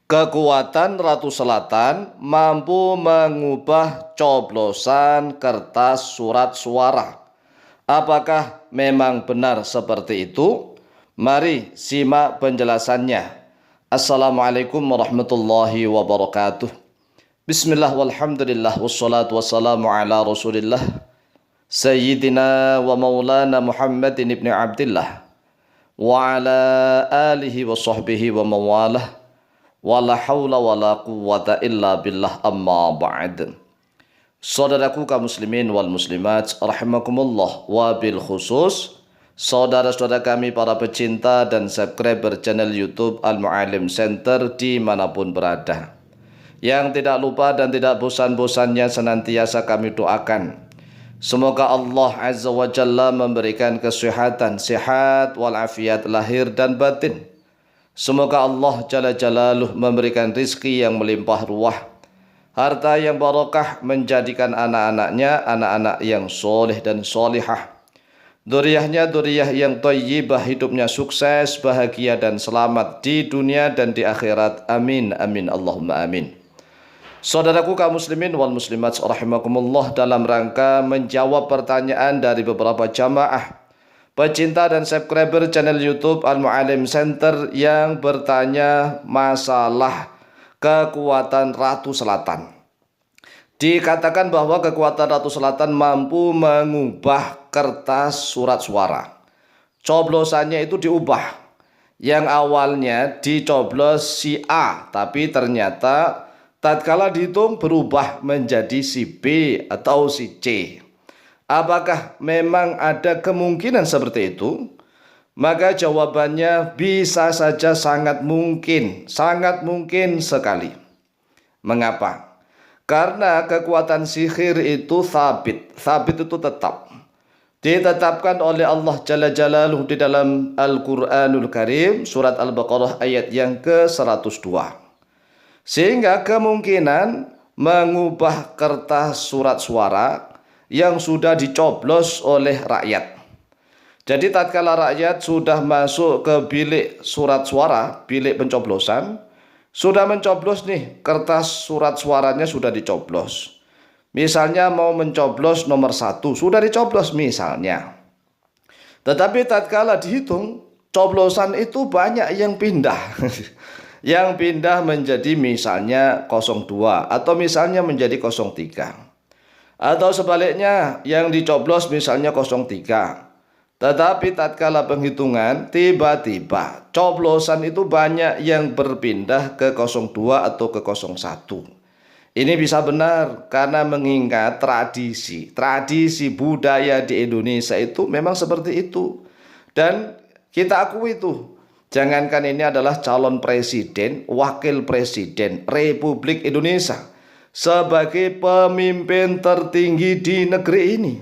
Kekuatan Ratu Selatan mampu mengubah coblosan kertas surat suara. Apakah memang benar seperti itu? Mari simak penjelasannya. Assalamualaikum warahmatullahi wabarakatuh. Bismillah walhamdulillah wassalatu wassalamu ala rasulillah Sayyidina wa maulana Muhammadin ibn Abdillah wa ala alihi wa sahbihi wa mawalah wala haula wala quwwata illa billah amma ba'd. Saudaraku kaum muslimin wal muslimat rahimakumullah, wa bil khusus saudara-saudara kami para pecinta dan subscriber channel YouTube Al-Mu'allim Center dimanapun berada, yang tidak lupa dan tidak bosan-bosannya senantiasa kami doakan semoga Allah Azza wa Jalla memberikan kesehatan, sehat walafiat lahir dan batin. Semoga Allah Jalla Jalaluh memberikan rizki yang melimpah ruah, harta yang barokah, menjadikan anak-anaknya anak-anak yang soleh dan solihah, duriyahnya duriyah yang thayyibah, hidupnya sukses, bahagia dan selamat di dunia dan di akhirat. Amin amin Allahumma amin. Saudaraku kaum muslimin wal muslimat rahimakumullah, dalam rangka menjawab pertanyaan dari beberapa jamaah pecinta dan subscriber channel YouTube Al-Mu'allim Center yang bertanya masalah kekuatan Ratu Selatan. Dikatakan bahwa kekuatan Ratu Selatan mampu mengubah kertas surat suara. Coblosannya itu diubah. Yang awalnya dicoblos si A, tapi ternyata tatkala dihitung berubah menjadi si B atau si C. Apakah memang ada kemungkinan seperti itu? Maka jawabannya bisa saja, sangat mungkin sekali. Mengapa? Karena kekuatan sihir itu sabit itu tetap. Ditetapkan oleh Allah Jalla Jalaluhu di dalam Al-Quranul Karim, surat Al-Baqarah ayat yang ke-102. Sehingga kemungkinan mengubah kertas surat suara yang sudah dicoblos oleh rakyat. Jadi tatkala rakyat sudah masuk ke bilik surat suara, bilik pencoblosan, sudah mencoblos nih, kertas surat suaranya sudah dicoblos. Misalnya mau mencoblos nomor 1, sudah dicoblos misalnya. Tetapi tatkala dihitung, coblosan itu banyak yang pindah. Yang pindah menjadi misalnya 02 atau misalnya menjadi 03. Atau sebaliknya yang dicoblos misalnya 03. Tetapi tatkala penghitungan tiba-tiba coblosan itu banyak yang berpindah ke 02 atau ke 01. Ini bisa benar karena mengingat tradisi budaya di Indonesia itu memang seperti itu. Dan kita akui itu. Jangankan ini adalah calon presiden, wakil presiden Republik Indonesia, sebagai pemimpin tertinggi di negeri ini.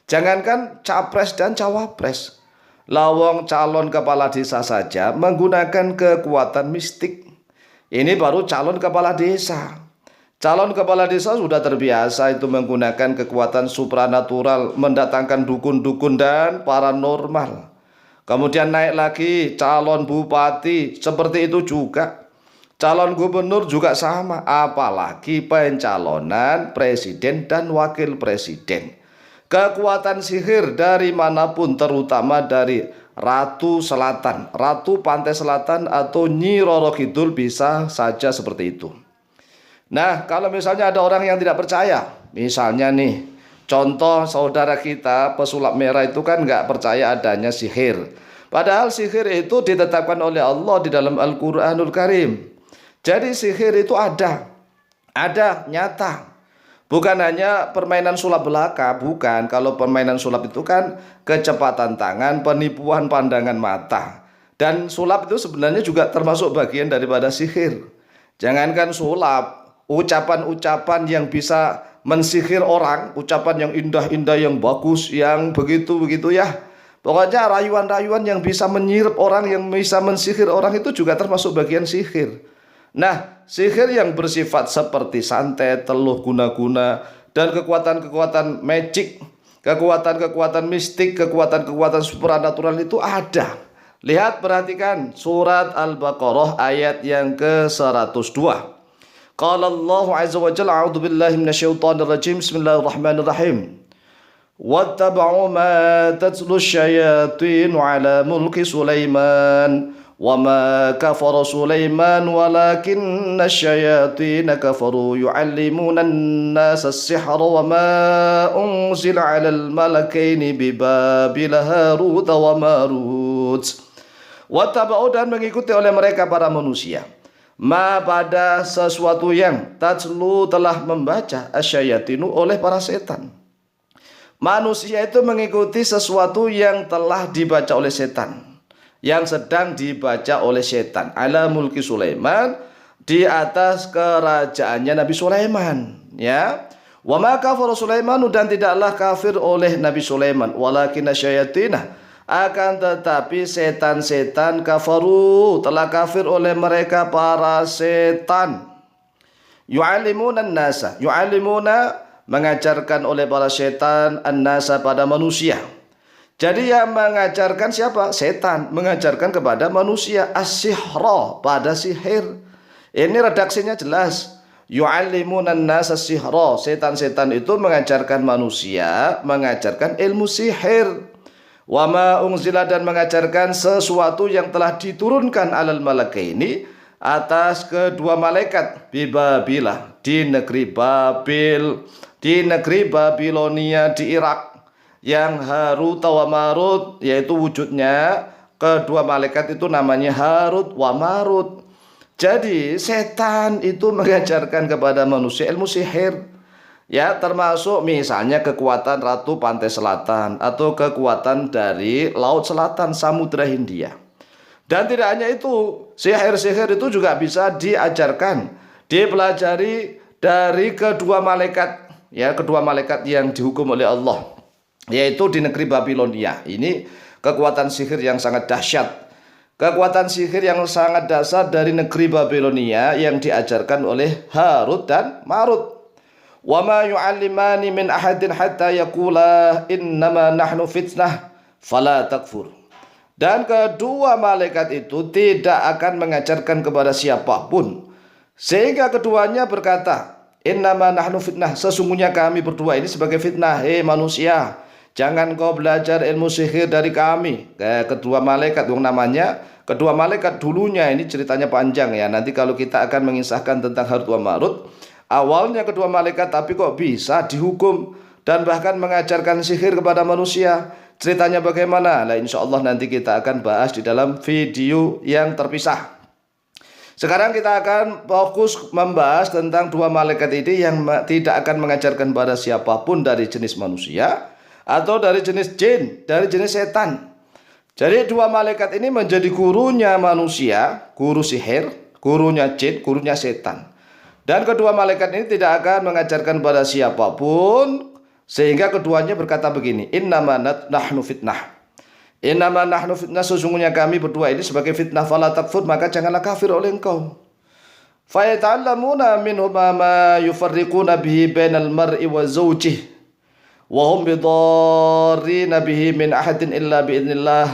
Jangankan capres dan cawapres, lawang calon kepala desa saja menggunakan kekuatan mistik. Ini baru calon kepala desa. Calon kepala desa sudah terbiasa itu menggunakan kekuatan supranatural, mendatangkan dukun-dukun dan paranormal. Kemudian naik lagi calon bupati, seperti itu juga. Calon gubernur juga sama, apalagi pencalonan presiden dan wakil presiden. Kekuatan sihir dari manapun, terutama dari Ratu Selatan, Ratu Pantai Selatan atau Nyi Roro Kidul, bisa saja seperti itu. Nah, kalau misalnya ada orang yang tidak percaya, misalnya nih, contoh saudara kita pesulap merah itu kan nggak percaya adanya sihir. Padahal sihir itu ditetapkan oleh Allah di dalam Al-Quranul Karim. Jadi sihir itu ada nyata. Bukan hanya permainan sulap belaka, bukan. Kalau permainan sulap itu kan kecepatan tangan, penipuan pandangan mata. Dan sulap itu sebenarnya juga termasuk bagian daripada sihir. Jangankan sulap, ucapan-ucapan yang bisa mensihir orang, ucapan yang indah-indah, yang bagus, yang begitu-begitu ya. Pokoknya rayuan-rayuan yang bisa menyirap orang, yang bisa mensihir orang itu juga termasuk bagian sihir. Nah, sihir yang bersifat seperti santet, teluh guna-guna, dan kekuatan-kekuatan magic, kekuatan-kekuatan mistik, kekuatan-kekuatan supernatural itu ada. Lihat, perhatikan surat Al-Baqarah ayat yang ke-102. Qala Allah azza wa jalla, a'udzu billahi minasyaitonir rajim. Bismillahirrahmanirrahim. Wattaba'u ma tatlu syayatin 'ala mulki Sulaiman wa ma kafara Sulaiman walakinna syayatin kafaru yu'allimuna an-nasa as-sihra wa ma unzila 'alal malakaini bi Babil Harut wa Marut. Wattaba'u, dan mengikuti oleh mereka para manusia, ma pada sesuatu yang tatlu telah membaca, asyayatinu oleh para setan. Manusia itu mengikuti sesuatu yang telah dibaca oleh setan, yang sedang dibaca oleh setan. Ala mulki Sulaiman, di atas kerajaannya Nabi Sulaiman, ya. Wa ma kafara Sulaiman, dan tidaklah kafir oleh Nabi Sulaiman, walakin asyayatina, akan tetapi setan-setan kafaru telah kafir oleh mereka para setan. Yu'allimuna an-nasa, yu'allimuna mengajarkan oleh para setan, an-nasa pada manusia. Jadi yang mengajarkan siapa? Setan mengajarkan kepada manusia, as-sihra, pada sihir. Ini redaksinya jelas. Yu'allimuna an-nasa as-sihra, setan-setan itu mengajarkan manusia, mengajarkan ilmu sihir. Wa ma unzila, dan mengajarkan sesuatu yang telah diturunkan alal malakaini, atas kedua malaikat, bi Babila, di negeri Babil, di negeri Babilonia di Irak, yang Harut wa Marut, yaitu wujudnya kedua malaikat itu namanya Harut wa Marut. Jadi setan itu mengajarkan kepada manusia ilmu sihir, ya, termasuk misalnya kekuatan Ratu Pantai Selatan atau kekuatan dari Laut Selatan, Samudra Hindia. Dan tidak hanya itu, sihir-sihir itu juga bisa diajarkan, dipelajari dari kedua malaikat, ya, kedua malaikat yang dihukum oleh Allah, yaitu di negeri Babilonia. Ini kekuatan sihir yang sangat dahsyat, kekuatan sihir yang sangat dasar dari negeri Babilonia yang diajarkan oleh Harut dan Marut. Wa ma yu'allimani min ahadin hatta yaqula innama nahnu fitnah fala takfur. Dan kedua malaikat itu tidak akan mengajarkan kepada siapapun sehingga keduanya berkata, innama nahnu fitnah, sesungguhnya kami berdua ini sebagai fitnah. Hei manusia, jangan kau belajar ilmu sihir dari kami. Kedua malaikat, namanya kedua malaikat dulunya, ini ceritanya panjang ya. Nanti kalau kita akan mengisahkan tentang Harut wa Marut, awalnya kedua malaikat, tapi kok bisa dihukum dan bahkan mengajarkan sihir kepada manusia. Ceritanya bagaimana? Nah, insya Allah nanti kita akan bahas di dalam video yang terpisah. Sekarang kita akan fokus membahas tentang dua malaikat ini yang tidak akan mengajarkan pada siapapun dari jenis manusia atau dari jenis jin, dari jenis setan. Jadi dua malaikat ini menjadi gurunya manusia, guru sihir, gurunya jin, gurunya setan. Dan kedua malaikat ini tidak akan mengajarkan pada siapapun, sehingga keduanya berkata begini, innama nahnu fitnah. Innama nahnu fitnah, sesungguhnya kami berdua ini sebagai fitnah, fala takfur, maka janganlah kafir oleh engkau. Fa yata'allamuna minhu ma yufarriquna bihi bainal mar'i wa zawjihi wa hum bidarrina bihi min ahadin illa biidznillah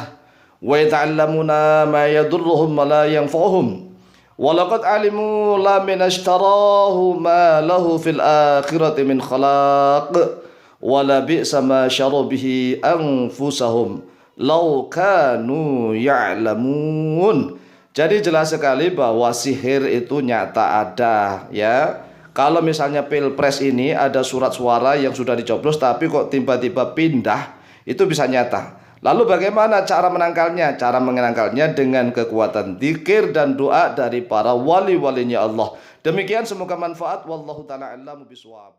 wa yata'allamuna ma yadurruhum wa la yanfa'uhum. Walaqad alimu la min ashtarahu ma lahu fil akhirati min khalaq wala bi'sa ma syaru bihi anfusahum law kanu ya'lamun. Jadi jelas sekali bahwa sihir itu nyata ada, ya. Kalau misalnya pilpres ini ada surat suara yang sudah dicoblos tapi kok tiba-tiba pindah, itu bisa nyata. Lalu bagaimana cara menangkalnya? Cara menangkalnya dengan kekuatan zikir dan doa dari para wali-walinya Allah. Demikian, semoga manfaat. Wallahu ta'ala a'lamu bishawab.